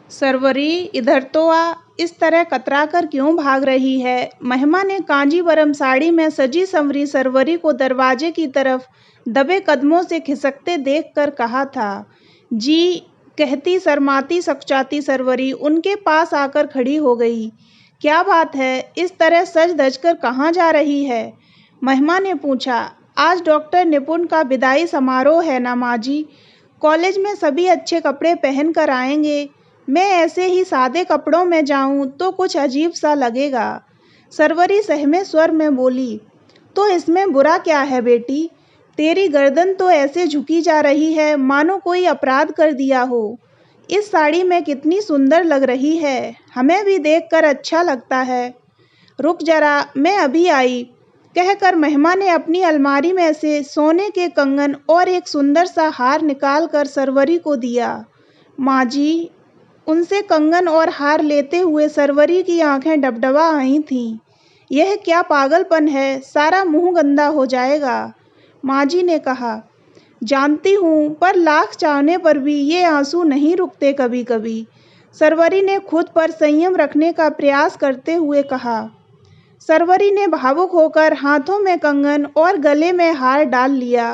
सरवरी, इधर तो आ। इस तरह कतरा कर क्यों भाग रही है? महिमा ने कांजीवरम साड़ी में सजी संवरी सरवरी को दरवाजे की तरफ दबे कदमों से खिसकते देखकर कहा था। जी, कहती शर्माती सकचाती सरवरी उनके पास आकर खड़ी हो गई। क्या बात है, इस तरह सज धज कर कहाँ जा रही है? महिमा ने पूछा। आज डॉक्टर निपुण का विदाई समारोह है ना माँ जी। कॉलेज में सभी अच्छे कपड़े पहन कर आएंगे। मैं ऐसे ही सादे कपड़ों में जाऊं तो कुछ अजीब सा लगेगा। सरवरी सहमे स्वर में बोली। तो इसमें बुरा क्या है बेटी? तेरी गर्दन तो ऐसे झुकी जा रही है मानो कोई अपराध कर दिया हो। इस साड़ी में कितनी सुंदर लग रही है, हमें भी देखकर अच्छा लगता है। रुक जरा, मैं अभी आई, कहकर महिमा ने अपनी अलमारी में से सोने के कंगन और एक सुंदर सा हार निकालकर सरवरी को दिया। माँ जी, उनसे कंगन और हार लेते हुए सरवरी की आंखें डबडबा आई थीं। यह क्या पागलपन है, सारा मुंह गंदा हो जाएगा। माँ जी ने कहा। जानती हूँ, पर लाख चाहने पर भी ये आंसू नहीं रुकते कभी कभी। सरवरी ने खुद पर संयम रखने का प्रयास करते हुए कहा। सरवरी ने भावुक होकर हाथों में कंगन और गले में हार डाल लिया।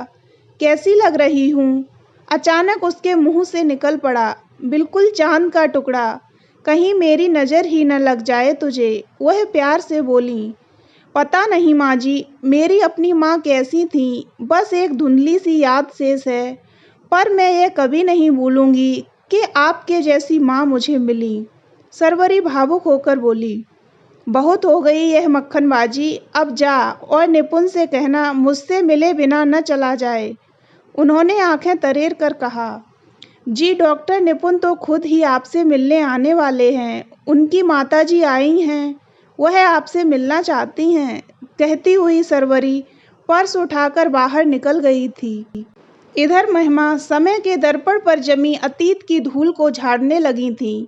कैसी लग रही हूँ? अचानक उसके मुंह से निकल पड़ा। बिल्कुल चांद का टुकड़ा। कहीं मेरी नज़र ही न लग जाए तुझे, वह प्यार से बोली। पता नहीं माँ जी, मेरी अपनी माँ कैसी थी, बस एक धुंधली सी याद शेष है। पर मैं ये कभी नहीं भूलूंगी कि आपके जैसी माँ मुझे मिली। सरवरी भावुक होकर बोली। बहुत हो गई यह मक्खनबाजी, अब जा और निपुण से कहना मुझसे मिले बिना न चला जाए। उन्होंने आंखें तरेर कर कहा। जी, डॉक्टर निपुण तो खुद ही आपसे मिलने आने वाले हैं। उनकी माताजी आई हैं, वह आपसे मिलना चाहती हैं, कहती हुई सरवरी पर्स उठाकर बाहर निकल गई थी। इधर महिमा समय के दर्पण पर जमी अतीत की धूल को झाड़ने लगी थी।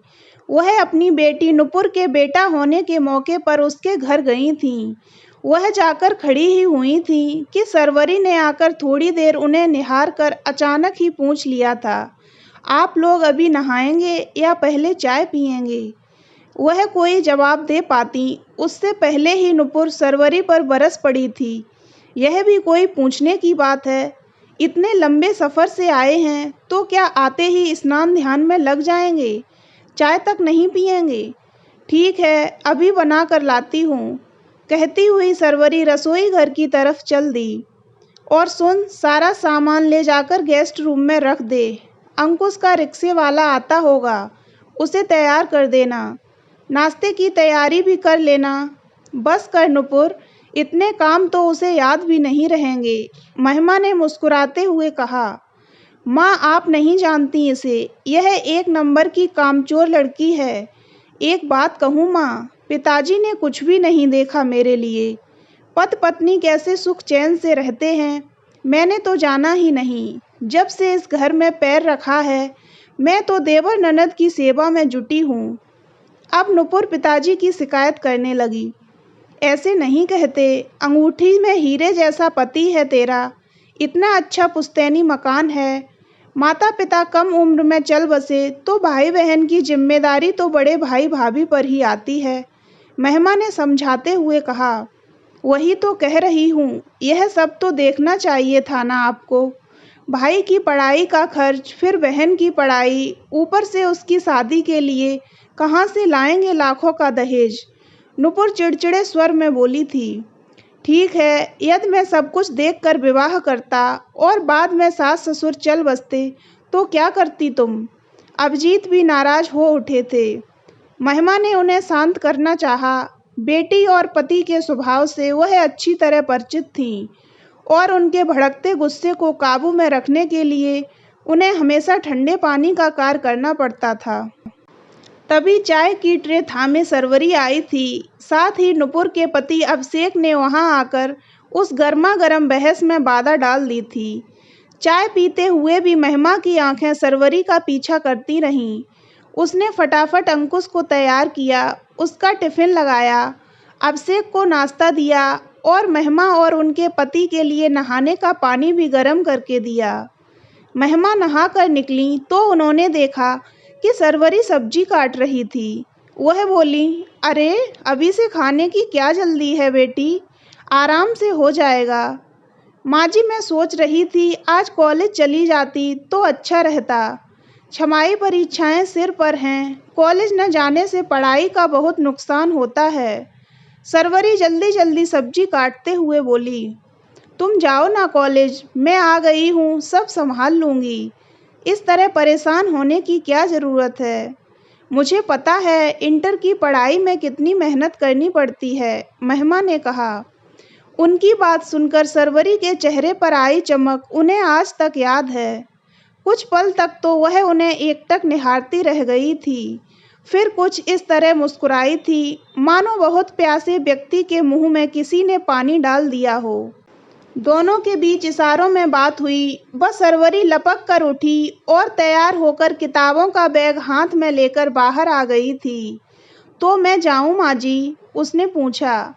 वह अपनी बेटी नुपुर के बेटा होने के मौके पर उसके घर गई थीं। वह जाकर खड़ी ही हुई थी कि सरवरी ने आकर थोड़ी देर उन्हें निहार कर अचानक ही पूछ लिया था। आप लोग अभी नहाएंगे या पहले चाय पिएंगे? वह कोई जवाब दे पाती, उससे पहले ही नुपुर सरवरी पर बरस पड़ी थी। यह भी कोई पूछने की बात है? इतने लंबे सफ़र से आए हैं तो क्या आते ही स्नान ध्यान में लग जाएंगे? चाय तक नहीं पिएंगे? ठीक है, अभी बना कर लाती हूँ, कहती हुई सरवरी रसोई घर की तरफ चल दी। और सुन, सारा सामान ले जाकर गेस्ट रूम में रख दे। अंकुश का रिक्शे वाला आता होगा, उसे तैयार कर देना। नाश्ते की तैयारी भी कर लेना। बस कर नुपुर, इतने काम तो उसे याद भी नहीं रहेंगे। महिमा ने मुस्कुराते हुए कहा। माँ, आप नहीं जानती इसे, यह एक नंबर की कामचोर लड़की है। एक बात कहूँ माँ, पिताजी ने कुछ भी नहीं देखा मेरे लिए। पति पत्नी कैसे सुख चैन से रहते हैं, मैंने तो जाना ही नहीं। जब से इस घर में पैर रखा है, मैं तो देवर ननद की सेवा में जुटी हूँ। अब नुपुर पिताजी की शिकायत करने लगी। ऐसे नहीं कहते, अंगूठी में हीरे जैसा पति है तेरा, इतना अच्छा पुश्तैनी मकान है। माता पिता कम उम्र में चल बसे तो भाई बहन की जिम्मेदारी तो बड़े भाई भाभी पर ही आती है, महिमा ने समझाते हुए कहा। वही तो कह रही हूँ, यह सब तो देखना चाहिए था ना आपको। भाई की पढ़ाई का खर्च, फिर बहन की पढ़ाई, ऊपर से उसकी शादी के लिए कहाँ से लाएंगे लाखों का दहेज? नुपुर चिड़चिड़े स्वर में बोली थी। ठीक है, यदि मैं सब कुछ देखकर विवाह करता और बाद में सास ससुर चल बसते तो क्या करती तुम? अभिजीत भी नाराज हो उठे थे। महिमा ने उन्हें शांत करना चाहा। बेटी और पति के स्वभाव से वह अच्छी तरह परिचित थीं और उनके भड़कते गुस्से को काबू में रखने के लिए उन्हें हमेशा ठंडे पानी का कार्य करना पड़ता था। तभी चाय की ट्रे थामे सरवरी आई थी। साथ ही नुपुर के पति अभिषेक ने वहां आकर उस गर्मा गर्म बहस में बाधा डाल दी थी। चाय पीते हुए भी महिमा की आंखें सरवरी का पीछा करती रहीं। उसने फटाफट अंकुश को तैयार किया, उसका टिफिन लगाया, अभिषेक को नाश्ता दिया और महिमा और उनके पति के लिए नहाने का पानी भी गर्म करके दिया। महिमा नहा कर निकली तो उन्होंने देखा कि सरवरी सब्जी काट रही थी। वह बोली, अरे अभी से खाने की क्या जल्दी है बेटी, आराम से हो जाएगा। माँ जी, मैं सोच रही थी आज कॉलेज चली जाती तो अच्छा रहता। छमाही परीक्षाएं सिर पर हैं, कॉलेज न जाने से पढ़ाई का बहुत नुकसान होता है। सरवरी जल्दी जल्दी सब्जी काटते हुए बोली, तुम जाओ ना कॉलेज, मैं आ गई हूँ, सब संभाल लूँगी। इस तरह परेशान होने की क्या ज़रूरत है। मुझे पता है इंटर की पढ़ाई में कितनी मेहनत करनी पड़ती है, महिमा ने कहा। उनकी बात सुनकर सरवरी के चेहरे पर आई चमक उन्हें आज तक याद है। कुछ पल तक तो वह उन्हें एकटक निहारती रह गई थी, फिर कुछ इस तरह मुस्कुराई थी मानो बहुत प्यासे व्यक्ति के मुंह में किसी ने पानी डाल दिया हो। दोनों के बीच इशारों में बात हुई। बस सरवरी लपक कर उठी और तैयार होकर किताबों का बैग हाथ में लेकर बाहर आ गई थी। तो मैं जाऊं माँ जी? उसने पूछा।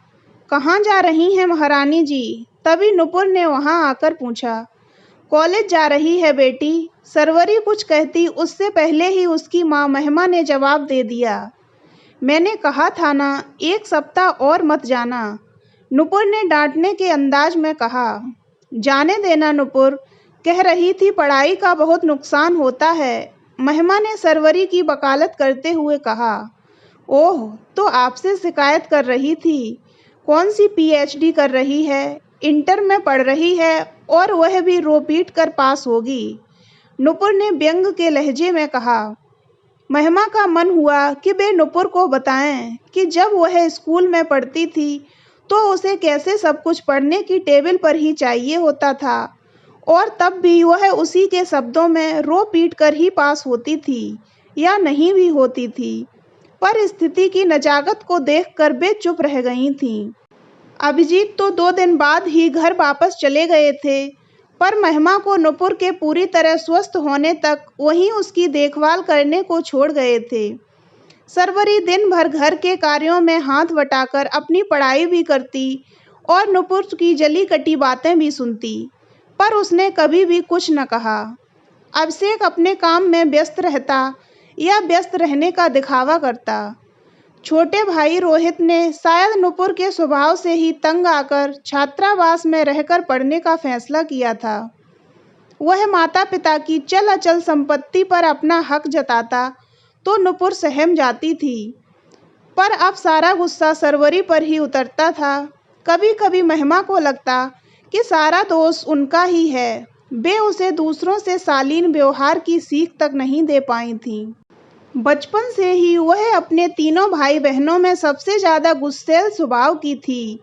कहाँ जा रही हैं महारानी जी? तभी नुपुर ने वहां आकर पूछा। कॉलेज जा रही है बेटी। सरवरी कुछ कहती उससे पहले ही उसकी माँ महिमा ने जवाब दे दिया। मैंने कहा था ना, एक सप्ताह और मत जाना, नुपुर ने डांटने के अंदाज में कहा। जाने देना नुपुर, कह रही थी पढ़ाई का बहुत नुकसान होता है, महिमा ने सरवरी की वकालत करते हुए कहा। ओह, तो आपसे शिकायत कर रही थी। कौन सी पीएचडी कर रही है? इंटर में पढ़ रही है और वह भी रो पीट कर पास होगी, नुपुर ने व्यंग के लहजे में कहा। महिमा का मन हुआ कि वे नुपुर को बताएं कि जब वह स्कूल में पढ़ती थी तो उसे कैसे सब कुछ पढ़ने की टेबल पर ही चाहिए होता था और तब भी वह उसी के शब्दों में रो पीट कर ही पास होती थी या नहीं भी होती थी। पर स्थिति की नजाकत को देखकर वे चुप रह गई थीं। अभिजीत तो 2 दिन बाद ही घर वापस चले गए थे, पर महिमा को नुपुर के पूरी तरह स्वस्थ होने तक वहीं उसकी देखभाल करने को छोड़ गए थे। सरवरी दिन भर घर के कार्यों में हाथ बटाकर अपनी पढ़ाई भी करती और नुपुर की जली कटी बातें भी सुनती, पर उसने कभी भी कुछ न कहा। अभिषेक अपने काम में व्यस्त रहता या व्यस्त रहने का दिखावा करता। छोटे भाई रोहित ने शायद नुपुर के स्वभाव से ही तंग आकर छात्रावास में रहकर पढ़ने का फैसला किया था। वह माता पिता की चल अचल संपत्ति पर अपना हक जताता तो नुपुर सहम जाती थी, पर अब सारा गुस्सा सरवरी पर ही उतरता था। कभी कभी महिमा को लगता कि सारा दोष उनका ही है, वे उसे दूसरों से शालीन व्यवहार की सीख तक नहीं दे पाई थीं। बचपन से ही वह अपने तीनों भाई बहनों में सबसे ज़्यादा गुस्सैल स्वभाव की थी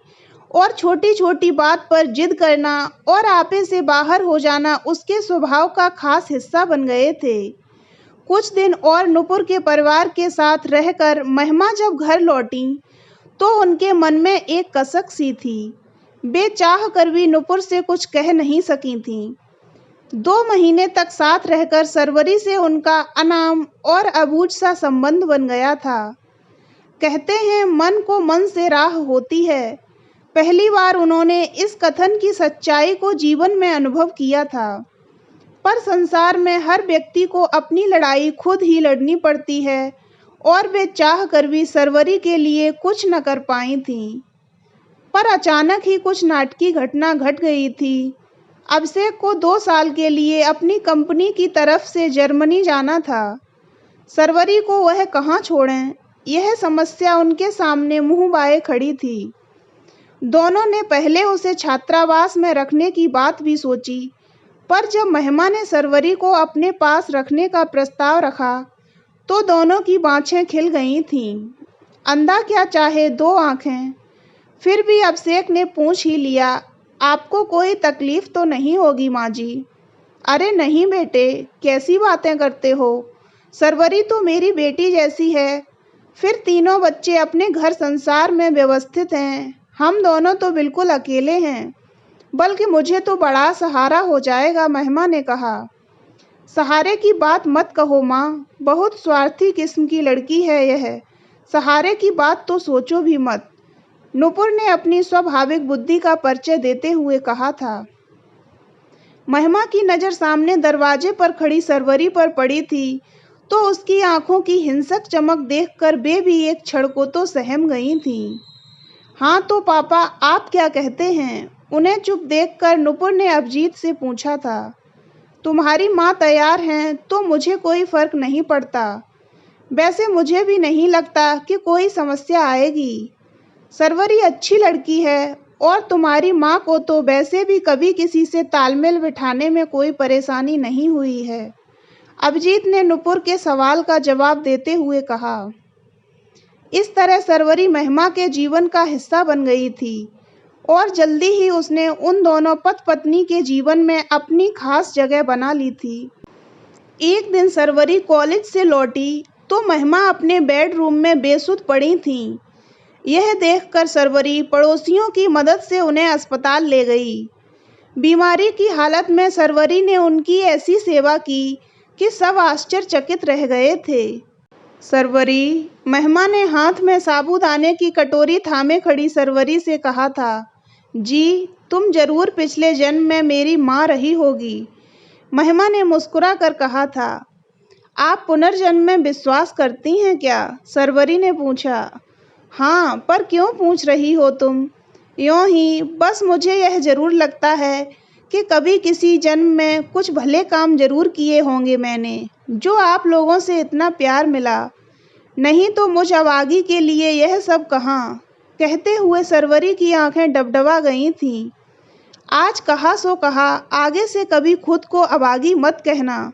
और छोटी छोटी बात पर जिद करना और आपे से बाहर हो जाना उसके स्वभाव का खास हिस्सा बन गए थे। कुछ दिन और नुपुर के परिवार के साथ रहकर महिमा जब घर लौटी तो उनके मन में एक कसक सी थी। वे चाह कर भी नुपुर से कुछ कह नहीं सकी थीं। 2 महीने तक साथ रहकर सरवरी से उनका अनाम और अबूझ सा संबंध बन गया था। कहते हैं मन को मन से राह होती है। पहली बार उन्होंने इस कथन की सच्चाई को जीवन में अनुभव किया था। पर संसार में हर व्यक्ति को अपनी लड़ाई खुद ही लड़नी पड़ती है और वे चाह कर भी सरवरी के लिए कुछ न कर पाई थीं। पर अचानक ही कुछ नाटकीय घटना घट गई थी। अभिषेक को 2 साल के लिए अपनी कंपनी की तरफ से जर्मनी जाना था। सरवरी को वह कहाँ छोड़ें, यह समस्या उनके सामने मुंह बाए खड़ी थी। दोनों ने पहले उसे छात्रावास में रखने की बात भी सोची, पर जब महिमा ने सरवरी को अपने पास रखने का प्रस्ताव रखा तो दोनों की बाँछें खिल गई थीं। अंधा क्या चाहे 2 आँखें। फिर भी अभिषेक ने पूछ ही लिया, आपको कोई तकलीफ तो नहीं होगी माँ जी? अरे नहीं बेटे, कैसी बातें करते हो, सरवरी तो मेरी बेटी जैसी है। फिर तीनों बच्चे अपने घर संसार में व्यवस्थित हैं, हम दोनों तो बिल्कुल अकेले हैं, बल्कि मुझे तो बड़ा सहारा हो जाएगा, महिमा ने कहा। सहारे की बात मत कहो माँ, बहुत स्वार्थी किस्म की लड़की है यह, सहारे की बात तो सोचो भी मत, नुपुर ने अपनी स्वाभाविक बुद्धि का परिचय देते हुए कहा था। महिमा की नज़र सामने दरवाजे पर खड़ी सरवरी पर पड़ी थी तो उसकी आंखों की हिंसक चमक देखकर वे भी एक क्षण को तो सहम गई थीं। हाँ तो पापा, आप क्या कहते हैं? उन्हें चुप देखकर नुपुर ने अभिजीत से पूछा था। तुम्हारी माँ तैयार हैं तो मुझे कोई फर्क नहीं पड़ता। वैसे मुझे भी नहीं लगता कि कोई समस्या आएगी। सरवरी अच्छी लड़की है और तुम्हारी माँ को तो वैसे भी कभी किसी से तालमेल बिठाने में कोई परेशानी नहीं हुई है। अभिजीत ने नुपुर के सवाल का जवाब देते हुए कहा। इस तरह सरवरी महिमा के जीवन का हिस्सा बन गई थी और जल्दी ही उसने उन दोनों पति पत्नी के जीवन में अपनी खास जगह बना ली थी। एक दिन सरवरी कॉलेज से लौटी तो महिमा अपने बेडरूम में बेसुध पड़ी थीं। यह देखकर सरवरी पड़ोसियों की मदद से उन्हें अस्पताल ले गई। बीमारी की हालत में सरवरी ने उनकी ऐसी सेवा की कि सब आश्चर्यचकित रह गए थे। सरवरी, महिमा ने हाथ में साबूदाने की कटोरी थामे खड़ी सरवरी से कहा था। जी, तुम जरूर पिछले जन्म में मेरी माँ रही होगी। महिमा ने मुस्कुरा कर कहा था। आप पुनर्जन्म में विश्वास करती हैं क्या? सरवरी ने पूछा। हाँ, पर क्यों पूछ रही हो तुम? यूं ही, बस मुझे यह जरूर लगता है कि कभी किसी जन्म में कुछ भले काम जरूर किए होंगे मैंने, जो आप लोगों से इतना प्यार मिला। नहीं तो मुझ अभागी के लिए यह सब कहाँ। कहते हुए सरवरी की आंखें डबडबा गई थीं। आज कहा सो कहा, आगे से कभी खुद को अभागी मत कहना।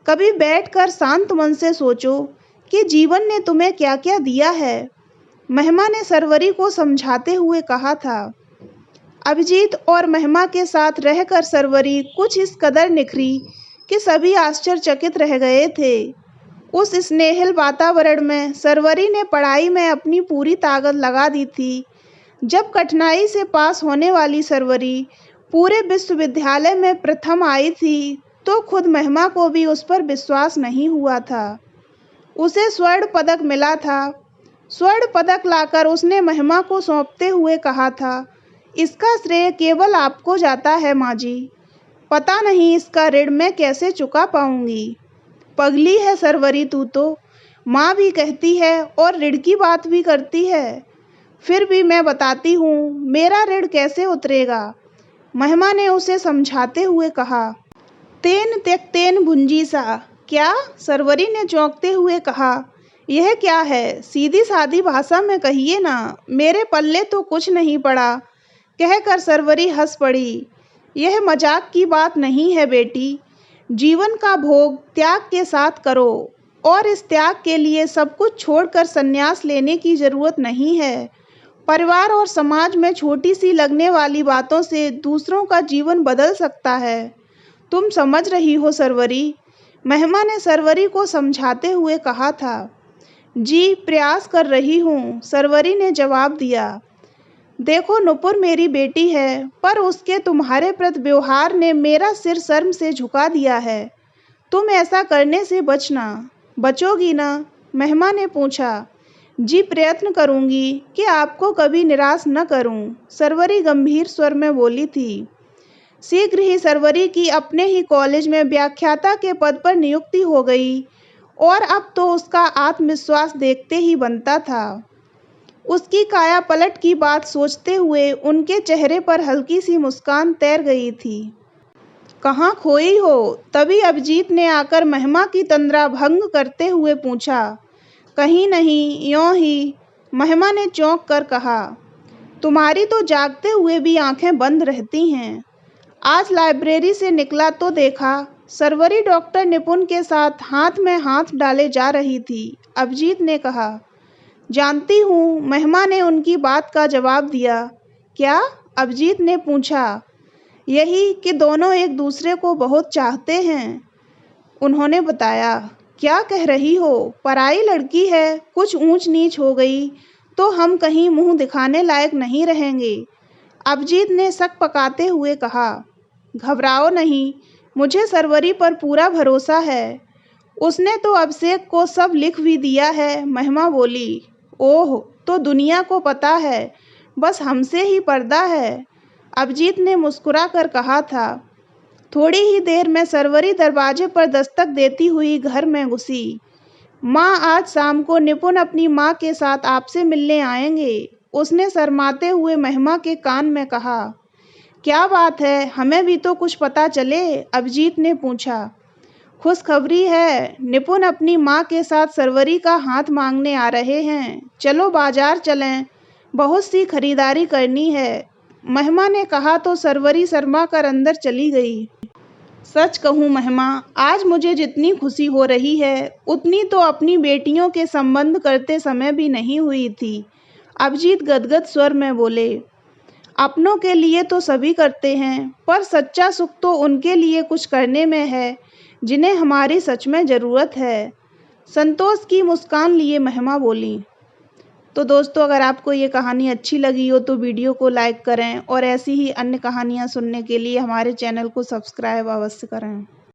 कभी बैठकर शांत मन से सोचो कि जीवन ने तुम्हें क्या क्या दिया है। महिमा ने सरवरी को समझाते हुए कहा था। अभिजीत और महिमा के साथ रहकर सरवरी कुछ इस कदर निखरी कि सभी आश्चर्यचकित रह गए थे। उस स्नेहिल वातावरण में सरवरी ने पढ़ाई में अपनी पूरी ताकत लगा दी थी। जब कठिनाई से पास होने वाली सरवरी पूरे विश्वविद्यालय में प्रथम आई थी तो खुद महिमा को भी उस पर विश्वास नहीं हुआ था। उसे स्वर्ण पदक मिला था। स्वर्ण पदक लाकर उसने महिमा को सौंपते हुए कहा था, इसका श्रेय केवल आपको जाता है माँ जी। पता नहीं इसका ऋण मैं कैसे चुका पाऊंगी। पगली है सरवरी तू तो, माँ भी कहती है और ऋण की बात भी करती है। फिर भी मैं बताती हूँ, मेरा ऋण कैसे उतरेगा। महिमा ने उसे समझाते हुए कहा। तेन त्यक्तेन भुंजी सा। क्या? सरवरी ने चौंकते हुए कहा। यह क्या है? सीधी सादी भाषा में कहिए ना, मेरे पल्ले तो कुछ नहीं पड़ा। कहकर सरवरी हंस पड़ी। यह मजाक की बात नहीं है बेटी। जीवन का भोग त्याग के साथ करो और इस त्याग के लिए सब कुछ छोड़कर संन्यास लेने की जरूरत नहीं है। परिवार और समाज में छोटी सी लगने वाली बातों से दूसरों का जीवन बदल सकता है। तुम समझ रही हो सरवरी? महिमा ने सरवरी को समझाते हुए कहा था। जी, प्रयास कर रही हूँ, सरवरी ने जवाब दिया। देखो नुपुर मेरी बेटी है, पर उसके तुम्हारे प्रति व्यवहार ने मेरा सिर शर्म से झुका दिया है। तुम ऐसा करने से बचना। बचोगी ना? महिमा ने पूछा। जी, प्रयत्न करूंगी कि आपको कभी निराश न करूं, सरवरी गंभीर स्वर में बोली थी। शीघ्र ही सरवरी की अपने ही कॉलेज में व्याख्याता के पद पर नियुक्ति हो गई और अब तो उसका आत्मविश्वास देखते ही बनता था। उसकी काया पलट की बात सोचते हुए उनके चेहरे पर हल्की सी मुस्कान तैर गई थी। कहाँ खोई हो? तभी अभिजीत ने आकर महिमा की तंद्रा भंग करते हुए पूछा। कहीं नहीं, यूं ही, महिमा ने चौंक कर कहा। तुम्हारी तो जागते हुए भी आंखें बंद रहती हैं। आज लाइब्रेरी से निकला तो देखा सरवरी डॉक्टर निपुण के साथ हाथ में हाथ डाले जा रही थी। अभिजीत ने कहा। जानती हूँ, महिमा ने उनकी बात का जवाब दिया। क्या? अभिजीत ने पूछा। यही कि दोनों एक दूसरे को बहुत चाहते हैं, उन्होंने बताया। क्या कह रही हो? पराई लड़की है, कुछ ऊंच नीच हो गई तो हम कहीं मुंह दिखाने लायक नहीं रहेंगे, अभिजीत ने शक पकाते हुए कहा। घबराओ नहीं, मुझे सरवरी पर पूरा भरोसा है। उसने तो अभिषेक को सब लिख भी दिया है, महिमा बोली। ओह, तो दुनिया को पता है, बस हमसे ही पर्दा है, अभिजीत ने मुस्कुरा कर कहा था। थोड़ी ही देर में सरवरी दरवाजे पर दस्तक देती हुई घर में घुसी। माँ, आज शाम को निपुण अपनी माँ के साथ आपसे मिलने आएंगे, उसने शर्माते हुए महिमा के कान में कहा। क्या बात है, हमें भी तो कुछ पता चले, अभिजीत ने पूछा। खुशखबरी है, निपुण अपनी माँ के साथ सरवरी का हाथ मांगने आ रहे हैं। चलो बाजार चलें, बहुत सी खरीदारी करनी है, महिमा ने कहा तो सरवरी शर्मा कर अंदर चली गई। सच कहूँ महिमा, आज मुझे जितनी खुशी हो रही है उतनी तो अपनी बेटियों के संबंध करते समय भी नहीं हुई थी, अभिजीत गदगद स्वर में बोले। अपनों के लिए तो सभी करते हैं, पर सच्चा सुख तो उनके लिए कुछ करने में है जिन्हें हमारी सच में ज़रूरत है, संतोष की मुस्कान लिए महिमा बोली। तो दोस्तों, अगर आपको ये कहानी अच्छी लगी हो तो वीडियो को लाइक करें और ऐसी ही अन्य कहानियाँ सुनने के लिए हमारे चैनल को सब्सक्राइब अवश्य करें।